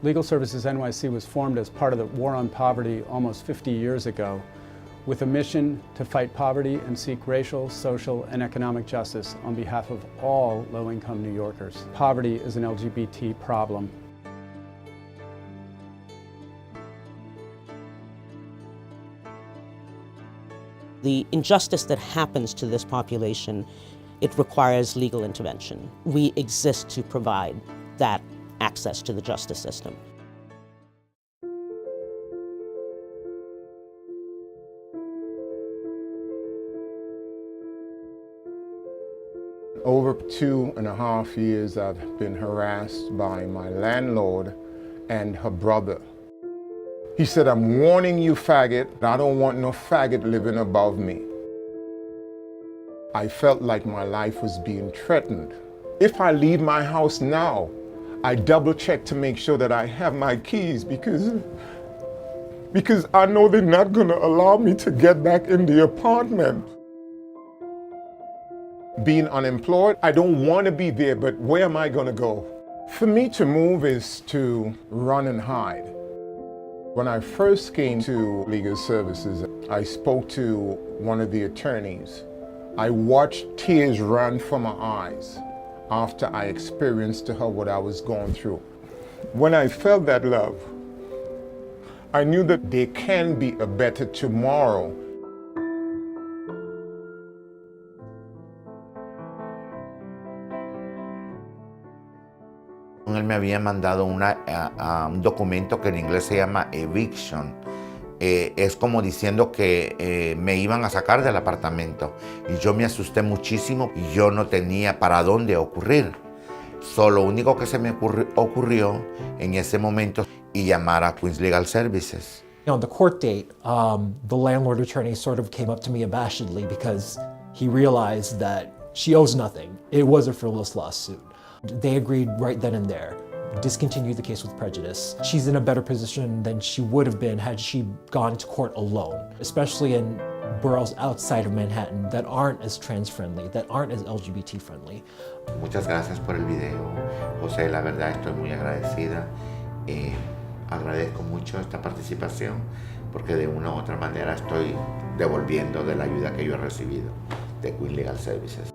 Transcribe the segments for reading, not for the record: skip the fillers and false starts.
Legal Services NYC was formed as part of the War on Poverty almost 50 years ago, with a mission to fight poverty and seek racial, social, and economic justice on behalf of all low-income New Yorkers. Poverty is an LGBT problem. The injustice that happens to this population, it requires legal intervention. We exist to provide that access to the justice system. Over 2.5 years, I've been harassed by my landlord and her brother. He said, "I'm warning you, faggot. I don't want no faggot living above me." I felt like my life was being threatened. If I leave my house now, I double check to make sure that I have my keys because I know they're not gonna allow me to get back in the apartment. Being unemployed, I don't want to be there, but where am I gonna go? For me to move is to run and hide. When I first came to Legal Services, I spoke to one of the attorneys. I watched tears run from my eyes after I experienced to her what I was going through. When I felt that love, I knew that there can be a better tomorrow. Él me había mandado un documento que en inglés se llama eviction. Es como diciendo que me iban a sacar del apartamento. Y yo me asusté muchísimo y yo no tenía para dónde ocurrir. Lo único que se me ocurrió en ese momento y llamar a Queens Legal Services. On the court date, the landlord attorney sort of came up to me abashedly because he realized that she owes nothing. It was a frivolous lawsuit. They agreed right then and there, discontinued the case with prejudice. She's in a better position than she would have been had she gone to court alone, especially in boroughs outside of Manhattan that aren't as trans-friendly, that aren't as LGBT-friendly. Muchas gracias por el video, José. La verdad estoy muy agradecida. Agradezco mucho esta participación porque de una u otra manera estoy devolviendo de la ayuda que yo he recibido de Queens Legal Services.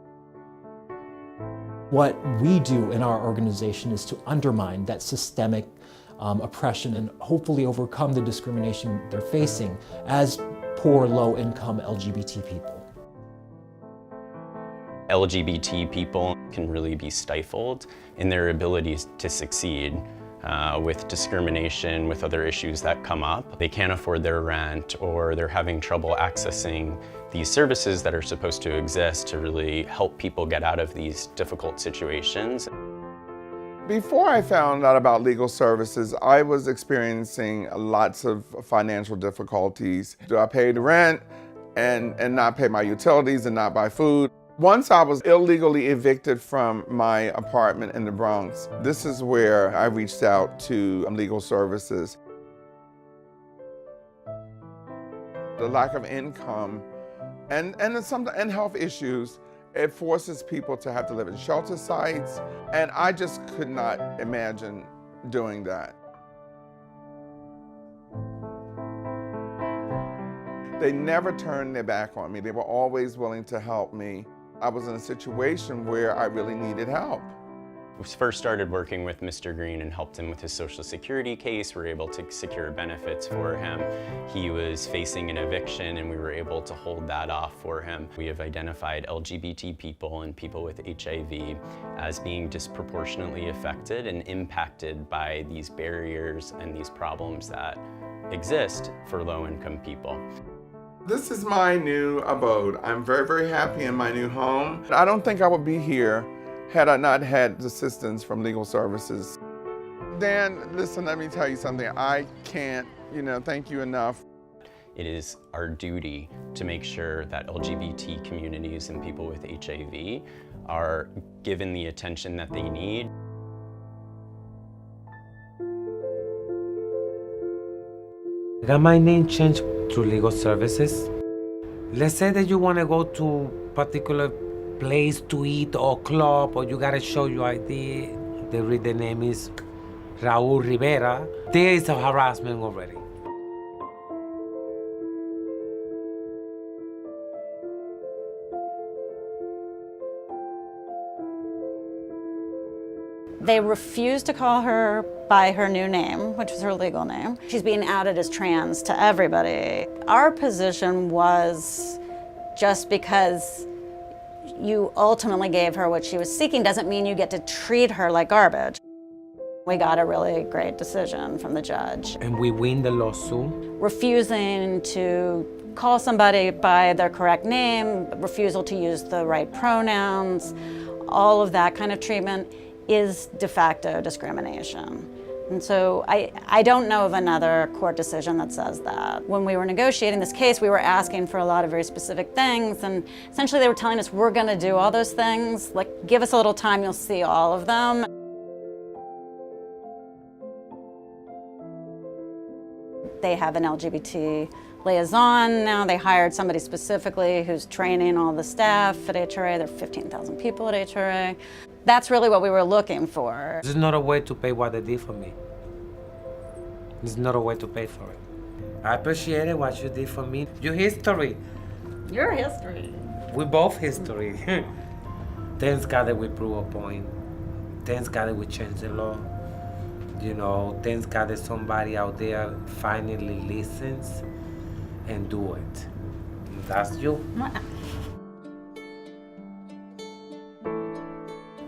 What we do in our organization is to undermine that systemic oppression and hopefully overcome the discrimination they're facing as poor, low-income LGBT people. LGBT people can really be stifled in their abilities to succeed with discrimination, with other issues that come up. They can't afford their rent, or they're having trouble accessing these services that are supposed to exist to really help people get out of these difficult situations. Before I found out about legal services, I was experiencing lots of financial difficulties. Do I pay the rent and not pay my utilities and not buy food? Once I was illegally evicted from my apartment in the Bronx. This is where I reached out to legal services. The lack of income and health issues, it forces people to have to live in shelter sites, and I just could not imagine doing that. They never turned their back on me. They were always willing to help me. I was in a situation where I really needed help. We first started working with Mr. Green and helped him with his Social Security case. We were able to secure benefits for him. He was facing an eviction and we were able to hold that off for him. We have identified LGBT people and people with HIV as being disproportionately affected and impacted by these barriers and these problems that exist for low-income people. This is my new abode. I'm very, very happy in my new home. I don't think I would be here had I not had assistance from legal services. Dan, listen, let me tell you something. I can't, thank you enough. It is our duty to make sure that LGBT communities and people with HIV are given the attention that they need. Got my name changed to legal services. Let's say that you want to go to particular place to eat or club, or you gotta show your ID. They read the name is Raul Rivera, there is a harassment already. They refused to call her by her new name, which was her legal name. She's being outed as trans to everybody. Our position was just because you ultimately gave her what she was seeking doesn't mean you get to treat her like garbage. We got a really great decision from the judge. And we win the lawsuit. Refusing to call somebody by their correct name, refusal to use the right pronouns, all of that kind of treatment is de facto discrimination. And so I don't know of another court decision that says that. When we were negotiating this case, we were asking for a lot of very specific things, and essentially they were telling us, we're gonna do all those things, like give us a little time, you'll see all of them. They have an LGBT liaison now. They hired somebody specifically who's training all the staff at HRA. There are 15,000 people at HRA. That's really what we were looking for. This is not a way to pay what they did for me. It's not a way to pay for it. I appreciate what you did for me. Your history. Your history. We both history. Thanks God that we prove a point. Thanks God that we changed the law. You know, thanks God that somebody out there finally listens and do it. That's you.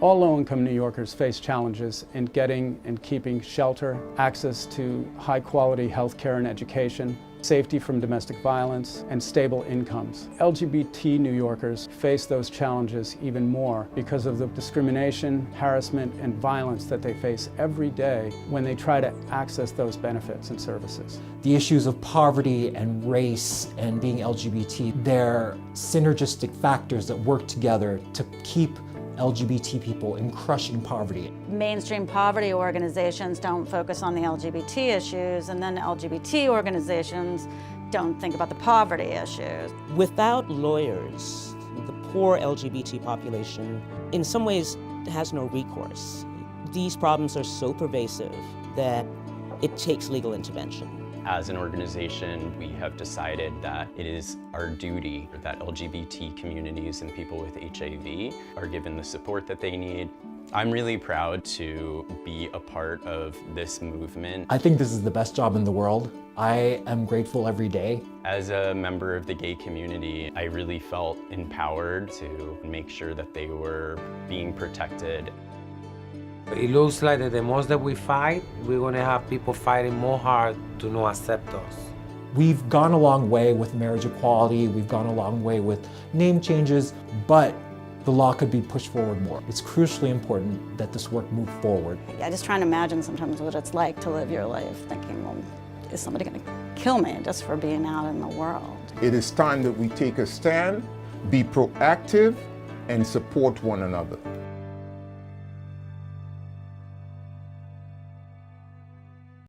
All low-income New Yorkers face challenges in getting and keeping shelter, access to high-quality health care and education, safety from domestic violence, and stable incomes. LGBT New Yorkers face those challenges even more because of the discrimination, harassment, and violence that they face every day when they try to access those benefits and services. The issues of poverty and race and being LGBT, they're synergistic factors that work together to keep LGBT people in crushing poverty. Mainstream poverty organizations don't focus on the LGBT issues, and then LGBT organizations don't think about the poverty issues. Without lawyers, the poor LGBT population in some ways has no recourse. These problems are so pervasive that it takes legal intervention. As an organization, we have decided that it is our duty that LGBT communities and people with HIV are given the support that they need. I'm really proud to be a part of this movement. I think this is the best job in the world. I am grateful every day. As a member of the gay community, I really felt empowered to make sure that they were being protected. It looks like that the more that we fight, we're going to have people fighting more hard to not accept us. We've gone a long way with marriage equality, we've gone a long way with name changes, but the law could be pushed forward more. It's crucially important that this work move forward. I just try to imagine sometimes what it's like to live your life thinking, well, is somebody going to kill me just for being out in the world? It is time that we take a stand, be proactive, and support one another.